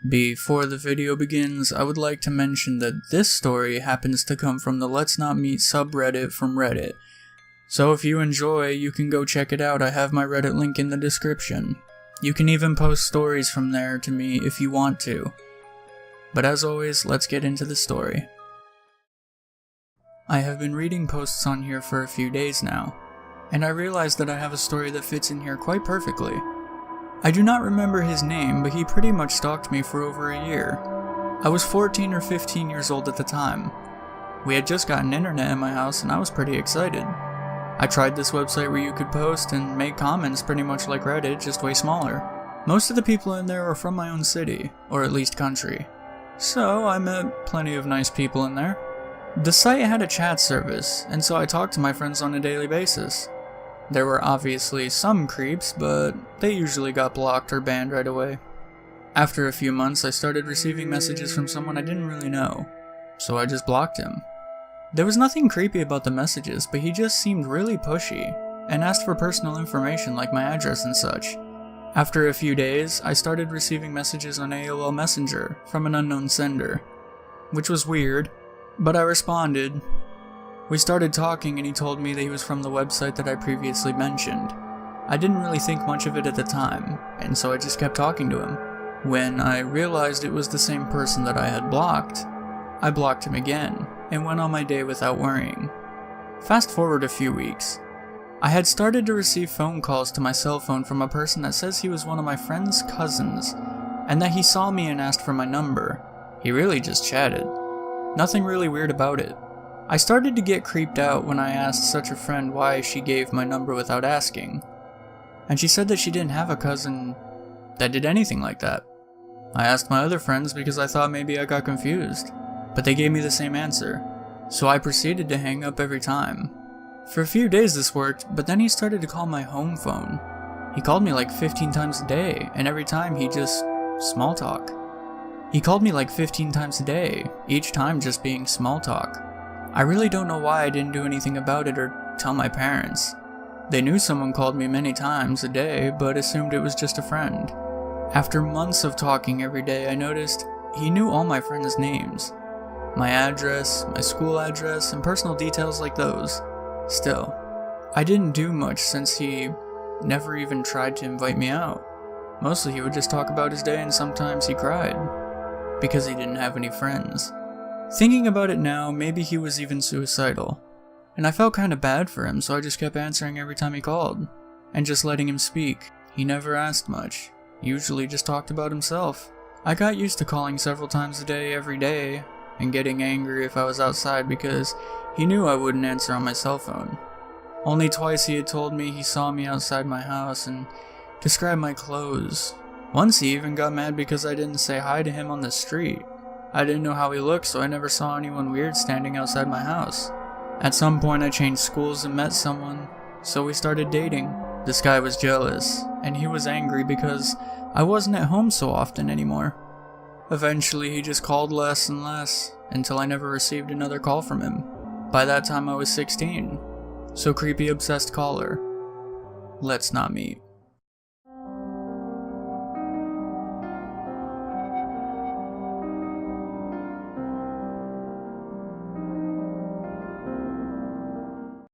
Before the video begins, I would like to mention that this story happens to come from the Let's Not Meet subreddit from Reddit. So if you enjoy, you can go check it out. I have my Reddit link in the description. You can even post stories from there to me if you want to. But as always, let's get into the story. I have been reading posts on here for a few days now, and I realized that I have a story that fits in here quite perfectly. I do not remember his name, but he pretty much stalked me for over a year. I was 14 or 15 years old at the time. We had just gotten internet in my house and I was pretty excited. I tried this website where you could post and make comments pretty much like Reddit, just way smaller. Most of the people in there were from my own city, or at least country. So I met plenty of nice people in there. The site had a chat service, and so I talked to my friends on a daily basis. There were obviously some creeps, but they usually got blocked or banned right away. After a few months, I started receiving messages from someone I didn't really know, so I just blocked him. There was nothing creepy about the messages, but he just seemed really pushy, and asked for personal information like my address and such. After a few days, I started receiving messages on AOL Messenger from an unknown sender, which was weird, but I responded. We started talking and he told me that he was from the website that I previously mentioned. I didn't really think much of it at the time, and so I just kept talking to him. When I realized it was the same person that I had blocked, I blocked him again, and went on my day without worrying. Fast forward a few weeks. I had started to receive phone calls to my cell phone from a person that says he was one of my friend's cousins, and that he saw me and asked for my number. He really just chatted. Nothing really weird about it. I started to get creeped out when I asked such a friend why she gave my number without asking, and she said that she didn't have a cousin that did anything like that. I asked my other friends because I thought maybe I got confused, but they gave me the same answer, so I proceeded to hang up every time. For a few days this worked, but then he started to call my home phone. He called me like 15 times a day, and every time he just small talk. He called me like 15 times a day, each time just being small talk. I really don't know why I didn't do anything about it or tell my parents. They knew someone called me many times a day, but assumed it was just a friend. After months of talking every day, I noticed he knew all my friends' names. My address, my school address, and personal details like those. Still, I didn't do much since he never even tried to invite me out. Mostly he would just talk about his day and sometimes he cried, because he didn't have any friends. Thinking about it now, maybe he was even suicidal, and I felt kinda bad for him, so I just kept answering every time he called, and just letting him speak. He never asked much, usually just talked about himself. I got used to calling several times a day every day, and getting angry if I was outside because he knew I wouldn't answer on my cell phone. Only twice he had told me he saw me outside my house and described my clothes. Once he even got mad because I didn't say hi to him on the street. I didn't know how he looked, so I never saw anyone weird standing outside my house. At some point I changed schools and met someone, so we started dating. This guy was jealous, and he was angry because I wasn't at home so often anymore. Eventually he just called less and less, until I never received another call from him. By that time I was 16, so creepy obsessed caller. Let's not meet.